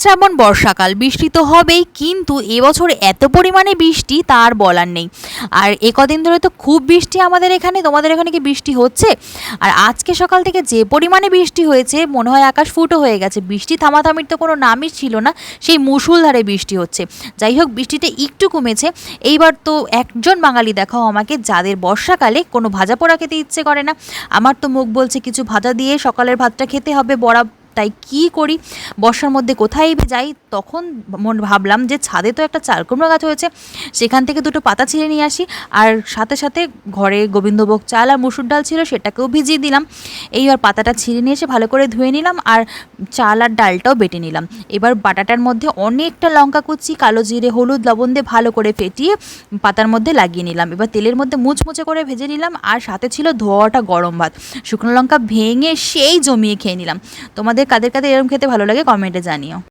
শ্রাবণ বর্ষাকাল, বৃষ্টি তো হবেই, কিন্তু এবছর এত পরিমাণে বৃষ্টি তার বলার নেই। আর কদিন ধরে তো খুব বৃষ্টি আমাদের এখানে। তোমাদের এখানে কি বৃষ্টি হচ্ছে? আর আজকে সকাল থেকে যে পরিমাণে বৃষ্টি হয়েছে, মনে হয় আকাশ ফুটো হয়ে গেছে। বৃষ্টি থামাথামির তো কোনো নামই ছিল না, সেই মুষলধারে বৃষ্টি হচ্ছে। যাই হোক, বৃষ্টিটা একটু কমেছে। এইবার তো একজন বাঙালি দেখাও আমাকে যাদের বর্ষাকালে কোনো ভাজা পোড়া খেতে ইচ্ছে করে না। আমার তো মুখ বলছে কিছু ভাজা দিয়ে সকালের ভাতটা খেতে হবে বড়া। তাই কী করি, বর্ষার মধ্যে কোথায় যাই? তখন ভাবলাম যে ছাদে তো একটা চাল কুমড়ো গাছ হয়েছে, সেখান থেকে দুটো পাতা ছিঁড়ে নিয়ে আসি। আর সাথে সাথে ঘরে গোবিন্দভোগ চাল আর মুসুর ডাল ছিল, সেটাকেও ভিজিয়ে দিলাম। এইবার পাতাটা ছিঁড়ে নিয়ে এসে ভালো করে ধুয়ে নিলাম, আর চাল আর ডালটাও বেটে নিলাম। এবার বাটাটার মধ্যে অনেকটা লঙ্কা কুচি, কালো জিরে, হলুদ, লবণ দিয়ে ভালো করে ফেটিয়ে পাতার মধ্যে লাগিয়ে নিলাম। এবার তেলের মধ্যে মুচমুচে করে ভেজে নিলাম, আর সাথে ছিল ধোয়াটা গরম ভাত। শুকনো লঙ্কা ভেঙে সেই জমিয়ে খেয়ে নিলাম। তোমাদের কাদের কাদের এরকম খেতে ভালো লাগে কমেন্টে জানিও।